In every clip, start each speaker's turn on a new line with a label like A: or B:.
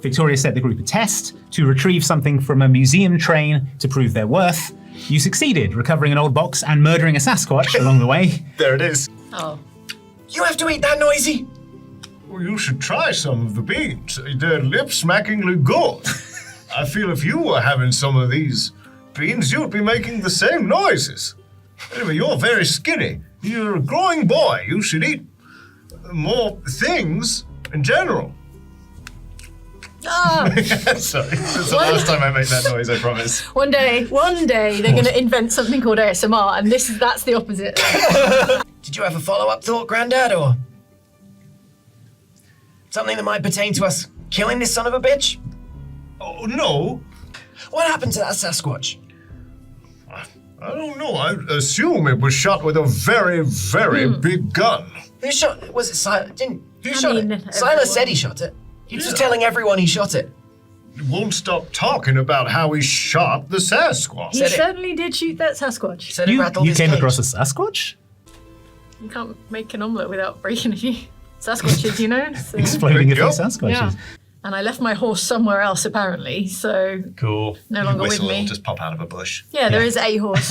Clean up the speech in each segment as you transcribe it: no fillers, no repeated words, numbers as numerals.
A: Victoria set the group a test to retrieve something from a museum train to prove their worth. You succeeded, recovering an old box and murdering a Sasquatch along the way.
B: There it is.
C: Oh.
D: You have to eat that, Noisy.
B: Well, you should try some of the beans. They're lip-smackingly good. I feel if you were having some of these beans, you'd be making the same noises. Anyway, you're very skinny. You're a growing boy. You should eat more things in general.
C: Oh.
B: Sorry, that's the last time I make that noise, I promise.
C: One day, they're going to invent something called ASMR, and that's the opposite.
D: Did you have a follow-up thought, Grandad, or something that might pertain to us killing this son of a bitch?
B: Oh, no.
D: What happened to that Sasquatch?
B: I don't know. I assume it was shot with a very, very big gun.
D: Who shot? Was it Silas? Who
C: I
D: shot
C: mean,
D: it? Silas said he shot it. He was just telling everyone he shot it.
B: He won't stop talking about how he shot the Sasquatch.
C: He certainly did shoot that Sasquatch.
D: Said it rattled
A: You
D: his
A: came
D: cage.
A: across a Sasquatch?
C: You can't make an omelette without breaking a few Sasquatches, you know? So.
A: Exploding a few
B: Yep.
A: Sasquatches.
C: Yeah. And I left my horse somewhere else, apparently, so
E: Cool.
C: no longer with
B: Whistle will
C: me.
B: just pop out of a bush.
C: Yeah, there is a horse.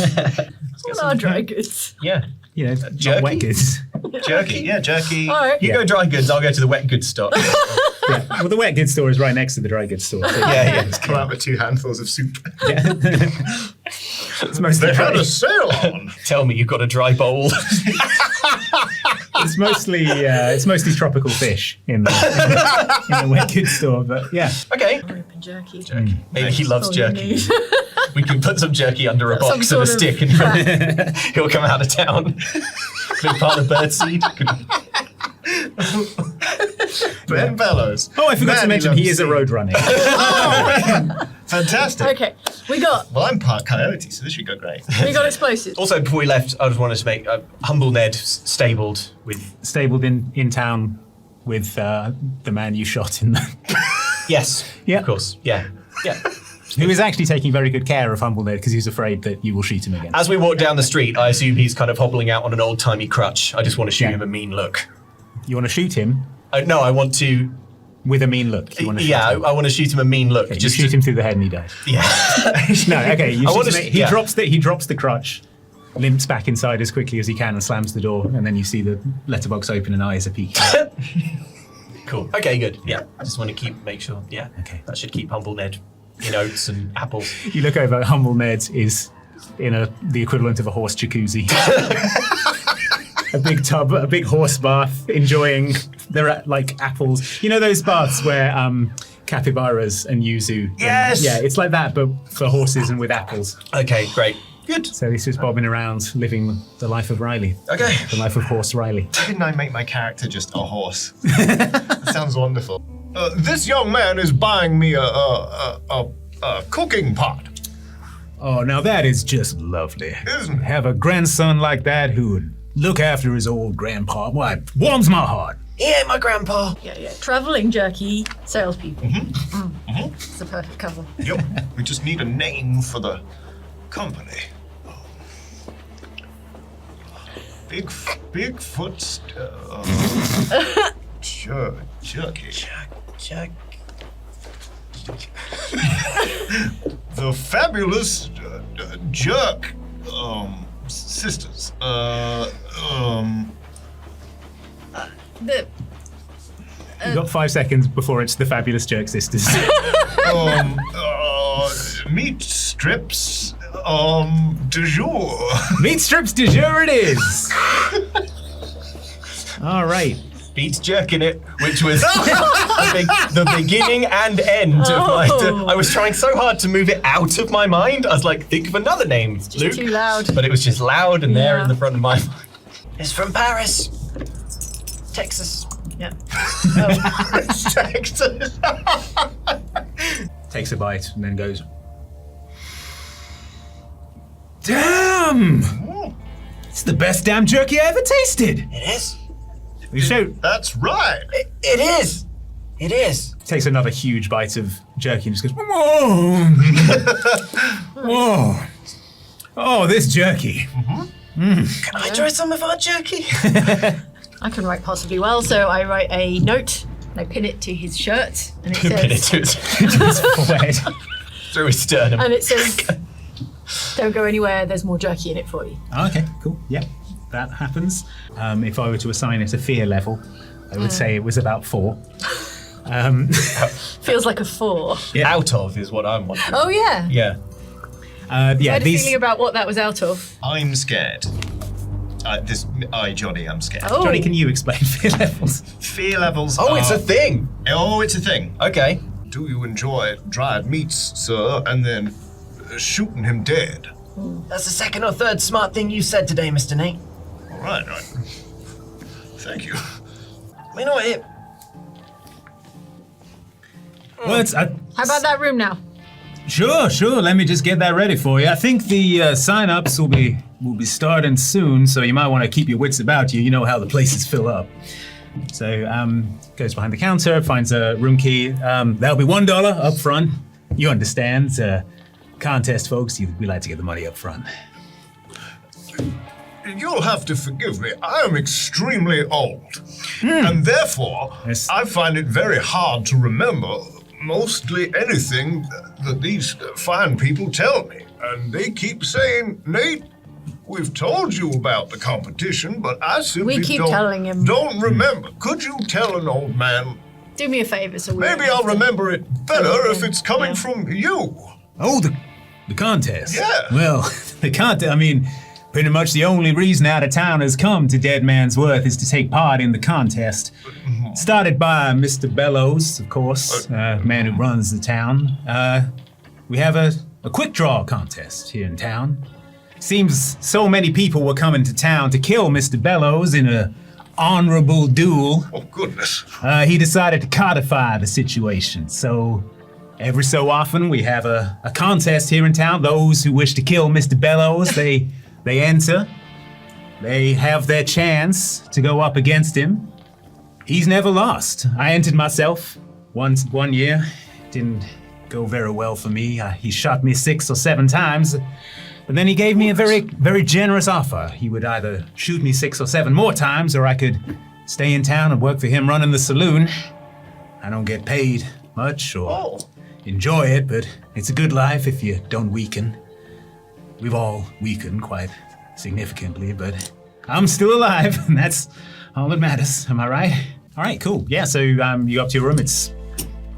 C: What are dry goods?
E: Yeah.
A: You know,
E: Jerky?
A: not wet goods.
E: Jerky. Yeah, jerky.
C: All right.
E: You go dry goods, I'll go to the wet goods store.
A: Yeah. Well, the wet goods store is right next to the dry goods store. So
E: yeah.
B: Just come out with 2 handfuls of soup.
A: it's mostly
B: They had
A: dry.
B: a sale on.
E: Tell me you've got a dry bowl.
A: It's mostly tropical fish in the wet goods store. But yeah,
E: Okay.
C: Open jerky.
E: Maybe he loves
C: That's all you
E: jerky.
C: need.
E: We can put some jerky under a
C: Some
E: box and a
C: sort of
E: stick and he'll come out of town. Big part of birdseed.
B: Ben Bellows.
A: Oh, I forgot to
B: Man,
A: mention
B: loves
A: he is a
B: soup.
A: road running.
B: Fantastic.
C: Okay, we got
B: Well, I'm part coyote, so this should go great.
C: explosives.
E: Also, before we left, I just wanted to make Humble Ned stabled with...
A: Stabled in town with the man you shot in the...
E: Yes.
A: Yeah.
E: Of course. Yeah. Yeah.
A: Who is actually taking very good care of Humble Ned because he's afraid that you will shoot him again.
E: As we walk down the street, I assume he's kind of hobbling out on an old-timey crutch. I just want to shoot him a mean look.
A: You want to shoot him
E: No, I want to...
A: with a mean look. You want to shoot
E: Yeah,
A: him.
E: I want to shoot him a mean look.
A: Okay, just shoot him through the head and he dies.
E: Yeah.
A: No, okay. You
E: I
A: shoot
E: wanna
A: him,
E: s-
A: he
E: yeah.
A: drops the crutch, limps back inside as quickly as he can and slams the door, and then you see the letterbox open and eyes are peeking.
E: Cool. Okay, good. Yeah. I just want to make sure. Yeah.
A: Okay.
E: That should keep Humble Ned in oats and apples.
A: You look over, Humble Ned is in the equivalent of a horse jacuzzi. A big tub, a big horse bath, enjoying like apples. You know those baths where capybaras and yuzu.
E: Yes!
A: Yeah, it's like that, but for horses and with apples.
E: Okay, great. Good.
A: So he's just bobbing around, living the life of Riley.
E: Okay.
A: The life of Horse Riley.
B: Didn't I make my character just a horse? That sounds wonderful. This young man is buying me a cooking pot.
A: Oh, now that is just lovely.
B: Isn't it?
A: Have a grandson like that who would look after his old grandpa. Why, it warms my heart.
D: He ain't my grandpa.
C: Yeah. Traveling jerky salespeople. It's the perfect cover.
B: Yep. We just need a name for the company. Bigfoot. Jerky.
D: Jerk.
B: The fabulous Jerk sisters.
A: You've got 5 seconds before it's the Fabulous Jerk Sisters.
B: Meat strips. Du jour.
A: Meat strips du jour it is. All right.
E: Beats Jerkin It, which was the beginning and end of my... I was trying so hard to move it out of my mind. I was like, think of another name,
C: Just
E: Luke.
C: too loud.
E: But it was just loud and there in the front of my mind.
D: It's from Paris. Texas.
C: Yeah.
B: Texas.
A: Takes a bite and then goes, damn! It's the best damn jerky I ever tasted.
D: It is.
A: You show
B: That's right.
D: It is. It is.
A: takes another huge bite of jerky and just goes, whoa! Whoa! Oh, this jerky.
D: Can I try some of our jerky?
C: I can write possibly well, so I write a note I pin it to his shirt, and it
E: Pin it
C: says,
E: to his
A: Forehead.
E: through his sternum.
C: and it says, "Don't go anywhere. There's more jerky in it for you."
A: Okay, cool. Yeah, that happens. If I were to assign it a fear level, I would say it was about 4.
C: Feels like a 4.
A: Yeah.
E: Out of is what I'm wondering.
C: Oh yeah.
E: Yeah.
C: I
A: Yeah,
C: had a
A: these.
C: feeling about what that was out of.
B: I'm scared. Johnny, I'm scared.
C: Oh.
A: Johnny, can you explain fear levels?
B: Fear levels
E: Oh,
B: are...
E: it's a thing.
B: Oh, it's a thing.
E: Okay.
B: Do you enjoy dried meats, sir, and then shooting him dead?
D: That's the second or third smart thing you said today, Mr. Nate.
B: All right. Thank you.
D: You know what?
A: Well,
C: How about that room now?
A: Sure. Let me just get that ready for you. I think the sign-ups will be starting soon, so you might want to keep your wits about you. You know how the places fill up. So goes behind the counter, finds a room key. That'll be $1 up front. You understand? Contest, folks. We like to get the money up front.
B: You'll have to forgive me. I am extremely old, and therefore
A: Yes.
B: I find it very hard to remember mostly anything that these fine people tell me. And they keep saying, Nate, we've told you about the competition, but I simply
C: We keep telling him.
B: don't remember. Could you tell an old man?
C: Do me a favor, so we
B: Maybe
C: don't
B: I'll
C: have to-
B: remember it better if it's coming
C: Yeah.
B: from you.
A: Oh, the contest.
B: Yeah.
A: Well, the contest. I mean, pretty much the only reason out of towners come to Dead Man's Worth is to take part in the contest. Started by Mr. Bellows, of course, man who runs the town. We have a quick draw contest here in town. Seems so many people were coming to town to kill Mr. Bellows in a honorable duel.
B: Oh, goodness.
A: He decided to codify the situation. So every so often we have a contest here in town. Those who wish to kill Mr. Bellows, they enter. They have their chance to go up against him. He's never lost. I entered myself one year. Didn't go very well for me. He shot me 6 or 7 times. But then he gave me a very, very generous offer. He would either shoot me 6 or 7 more times, or I could stay in town and work for him running the saloon. I don't get paid much or enjoy it, but it's a good life if you don't weaken. We've all weakened quite significantly, but I'm still alive, and that's all that matters. Am I right? All right, cool. Yeah, so you go up to your room. It's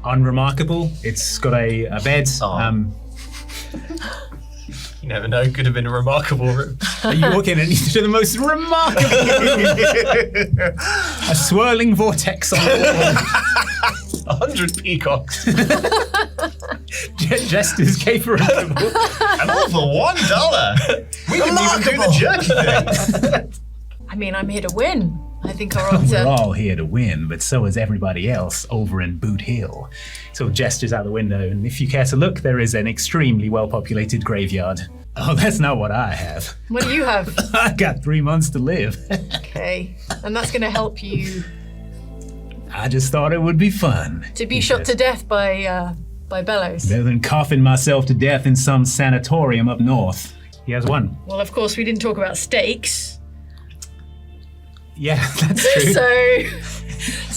A: unremarkable. It's got a bed.
E: You never know. Could have been a remarkable room.
A: You walk in and into the most remarkable a swirling vortex on the wall.
E: 100 peacocks.
A: Jesters caper and
B: And all for $1. We didn't even do the jerky thing.
C: I mean, I'm here to win. I think our odds
A: We're
C: are.
A: all here to win, but so is everybody else over in Boot Hill. So gestures out the window, and if you care to look, there is an extremely well-populated graveyard. Oh, that's not what I have.
C: What do you have?
A: I got 3 months to live.
C: Okay, and that's going to help you
A: I just thought it would be fun.
C: to be shot to death by Bellows.
A: Better than coughing myself to death in some sanatorium up north. He has one.
C: Well, of course, we didn't talk about stakes.
A: Yeah, that's true.
C: So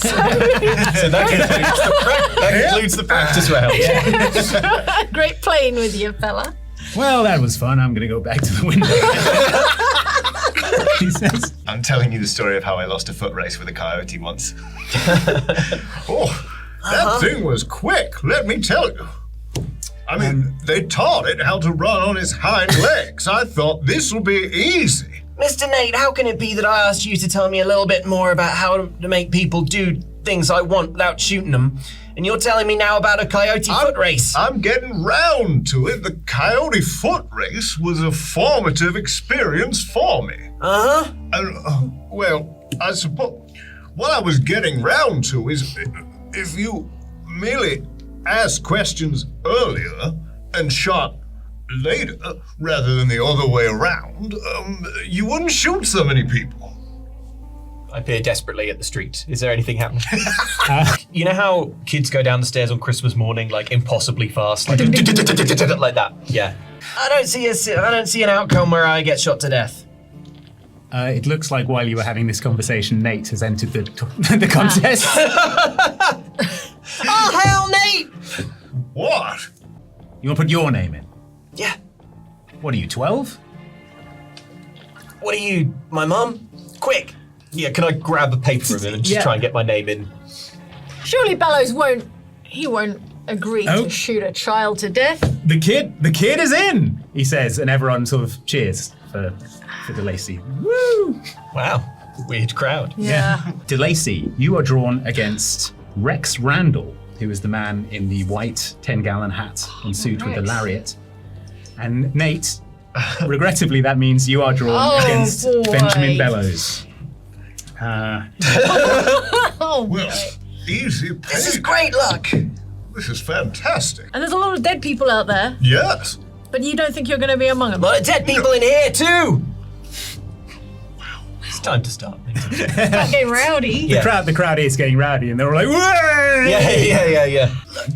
E: So that concludes the practice round.
C: great playing with you, fella.
A: Well, that was fun. I'm gonna go back to the window. He says,
B: I'm telling you the story of how I lost a foot race with a coyote once. That thing was quick, let me tell you. I mean, they taught it how to run on its hind legs. I thought this will be easy.
D: Mr. Nate, how can it be that I asked you to tell me a little bit more about how to make people do things I want without shooting them, and you're telling me now about a coyote foot race?
B: I'm getting round to it. The coyote foot race was a formative experience for me.
D: Uh-huh.
B: And, well, I suppose what I was getting round to is if you merely asked questions earlier and shot later rather than the other way around, you wouldn't shoot so many people.
E: I peer desperately at the street. Is there anything happening? You know how kids go down the stairs on Christmas morning, like impossibly fast, like like that? Yeah.
D: I don't see an outcome where I get shot to death.
A: It looks like while you were having this conversation, Nate has entered the contest.
D: Oh, hell, Nate!
B: What?
A: You want to put your name in?
D: Yeah.
A: What are you, 12?
D: What are you, my mum? Quick.
E: Yeah, can I grab a paper from him and just
A: Yeah.
E: try and get my name in?
C: Surely Bellows won't agree
A: Oh.
C: to shoot a child to death.
A: The kid is in, he says, and everyone sort of cheers for DeLacy. Woo!
E: Wow, weird crowd.
C: Yeah.
A: DeLacy, you are drawn against Rex Randall, who is the man in the white 10-gallon hat and suit with the
C: Rex.
A: lariat. And Nate, regrettably, that means you are drawn
C: Oh,
A: against
C: boy.
A: Benjamin Bellows.
C: Oh,
B: Well, easy
D: This is
B: peasy.
D: great luck.
B: This is fantastic.
C: and there's a lot of dead people out there,
B: Yes.
C: but you don't think you're going to be among them.
D: A lot of dead people in here, too.
E: It's time to start.
C: Not getting rowdy.
E: Yeah.
A: The crowd is getting rowdy, and they're all like, "Way!"
E: Yeah.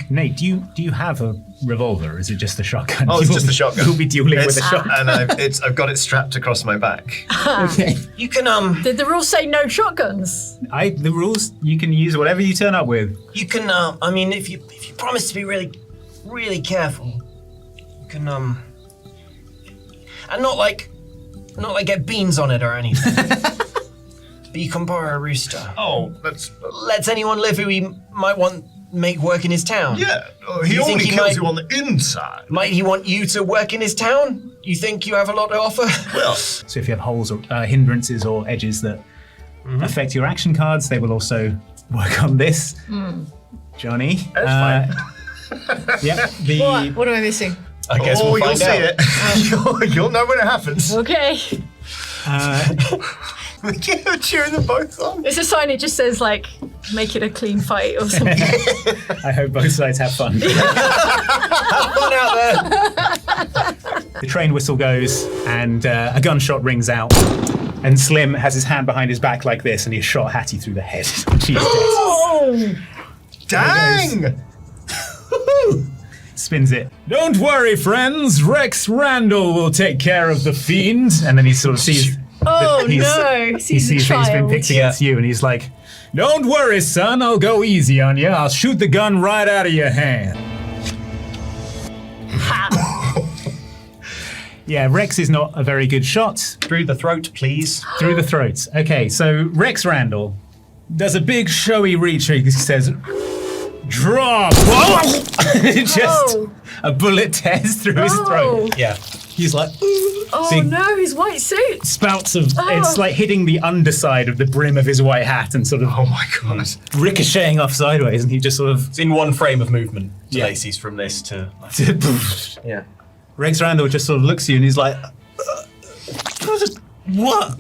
A: Nate, do you have a revolver, or is it just a shotgun?
F: Oh, it's
A: You'll
F: just a
A: be-
F: shotgun.
A: You'll be dueling with a shotgun.
F: And I've got it strapped across my back.
A: Okay.
D: You can,
C: Did the rules say no shotguns?
A: The rules, you can use whatever you turn up with.
D: you can, I mean, if you promise to be really, really careful, you can, and not like get beans on it or anything. But you can borrow a rooster.
B: Oh, that's
D: Lets anyone live who he might want make work in his town.
B: yeah. He
D: You think
B: only
D: he
B: kills
D: might-
B: you on the inside.
D: Might he want you to work in his town? You think you have a lot to offer?
B: Well,
A: So if you have holes or hindrances or edges that affect your action cards, they will also work on this. Johnny.
B: That's fine.
A: Yep.
C: What am I missing?
E: I guess we'll
B: you'll
E: find
B: see
E: out.
B: it. you'll know when it happens.
C: Okay.
B: You're cheering them both on.
C: It's a sign, it just says, like, make it a clean fight or something.
A: I hope both sides have fun.
D: Fun out there.
A: The train whistle goes, and a gunshot rings out. And Slim has his hand behind his back like this, and he shot Hattie through the head. She is dead.
C: Oh!
B: Dang!
A: Spins it. Don't worry, friends. Rex Randall will take care of the fiend. And then he sort of sees.
C: Oh
A: he's-
C: no!
A: He
C: Sees the
A: sees that he's been
C: child.
A: picked against you, and he's like, "Don't worry, son. I'll go easy on you. I'll shoot the gun right out of your hand." Yeah, Rex is not a very good shot.
E: Through the throat, please.
A: Through the throat. Okay, so Rex Randall does a big showy reach. He says, "Draw!" Just
C: Oh.
A: a bullet tears through his
C: Oh.
A: throat.
E: Yeah.
A: He's like,
C: Oh
A: big
C: no, his white suit!
A: spouts of.
C: Oh.
A: It's like hitting the underside of the brim of his white hat and sort of
B: Oh my god.
A: ricocheting off sideways, and he just sort of.
E: It's in one frame of movement.
A: Yeah.
E: Lacey's from this to. Yeah.
A: Rex Randall just sort of looks at you and he's like, "What?"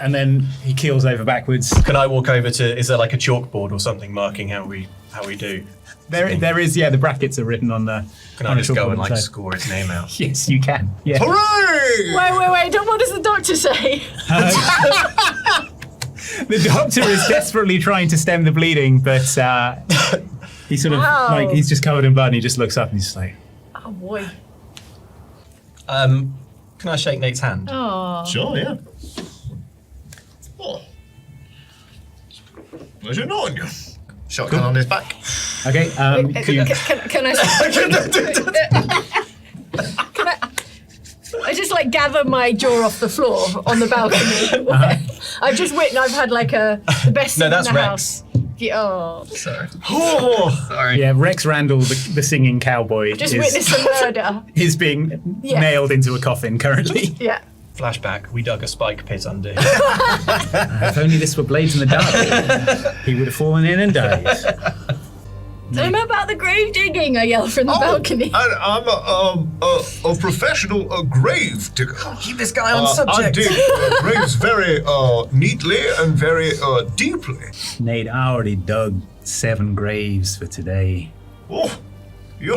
A: And then he keels over backwards.
E: Can I walk over to? Is there like a chalkboard or something marking how we do?
A: There is, yeah. The brackets are written on the.
E: Can
A: on
E: I
A: a
E: just go
A: chalkboard
E: and like
A: inside.
E: score his name out?
A: Yes, you can. Yeah.
B: Hooray!
C: Wait, what does the doctor say?
A: The doctor is desperately trying to stem the bleeding, but he sort of
C: Wow.
A: like he's just covered in blood, and he just looks up and he's just like,
C: Oh boy.
E: Can I shake Nate's hand?
C: Oh.
B: Sure, yeah. Oh. Pleasure knowing you. Shotgun on his back.
A: "Okay,
C: Can I? Can I just like gather my jaw off the floor on the balcony? I've just written. I've had like the best
E: No,
C: seat
E: that's
C: in the
E: Rex.
C: house. Yeah, oh,
F: Sorry.
E: Sorry.
A: yeah." Rex Randall, the singing cowboy,
C: just witnessed a murder.
A: is being
C: Yeah.
A: nailed into a coffin currently.
C: Yeah.
E: Flashback. We dug a spike pit under here.
A: If only this were blades in the dark, he would have fallen in and died.
C: Tell me about the grave digging, I yell from the balcony.
B: I'm a professional grave digger.
D: Keep this guy on
B: I
D: subject.
B: dig graves very neatly and very deeply.
A: Nate, I already dug 7 graves for today.
B: Oh, you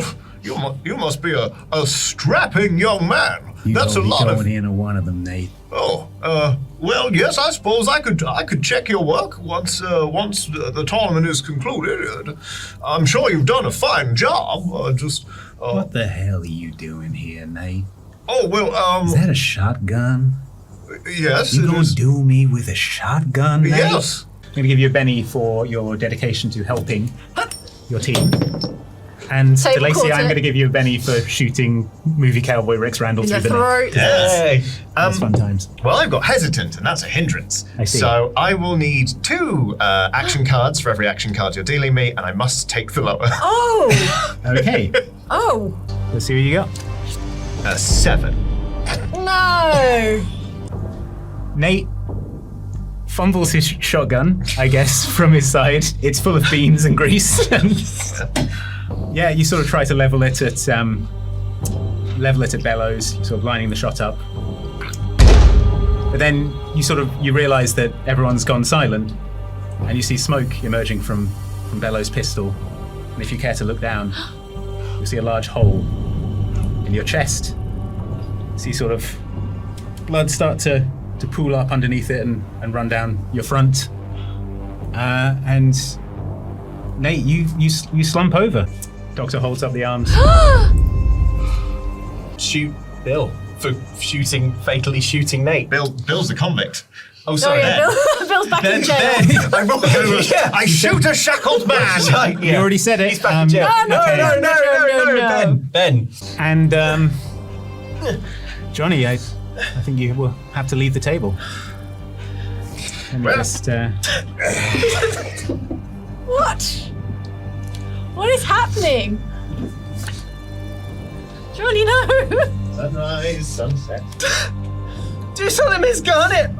B: must be a strapping young man. That's a lot
A: going
B: of.
A: in on one of them, Nate.
B: Oh, well, yes, I suppose I could check your work once the tournament is concluded. I'm sure you've done a fine job.
A: What the hell are you doing here, Nate?
B: Oh well,
A: Is that a shotgun?
B: Yes,
A: You
B: it
A: gonna
B: is.
A: do me with a shotgun, Nate?
B: Yes.
A: I'm going to give you a Benny for your dedication to helping your team. And
C: Table
A: DeLacy,
C: quarter.
A: I'm going to give you a Benny for shooting movie cowboy Rex Randall
C: In
A: through
C: the
A: the net.
C: throat.
E: Hey.
A: That's fun times.
B: Well, I've got hesitant, and that's a hindrance.
A: I see.
B: So I will need 2 action cards for every action card you're dealing me, and I must take the lower.
C: Oh!
A: Okay,
C: Oh!
A: let's see what you got.
B: A 7.
C: No!
A: Nate fumbles his shotgun, I guess, from his side. It's full of beans and grease. Yeah, you sort of try to level it at bellows, sort of lining the shot up. But then you realise that everyone's gone silent, and you see smoke emerging from Bellow's pistol. And if you care to look down, you'll see a large hole in your chest. See sort of blood start to pool up underneath it and run down your front. And Nate, you slump over. Doctor holds up the arms.
E: Shoot Bill for fatally shooting Nate.
B: Bill's the convict.
E: Oh,
C: Oh
E: sorry.
C: yeah, Bill's back in jail.
E: I rolled yeah.
B: I shoot a shackled man!
E: Right,
A: You already said it.
E: He's back in jail.
C: No,
A: okay.
C: no.
E: Ben.
A: And Johnny, I think you will have to leave the table. Let me
B: Well-
A: just.
C: What? What is happening? Johnny, no!
B: Sunrise, sunset.
E: Do something, Miss Garnet.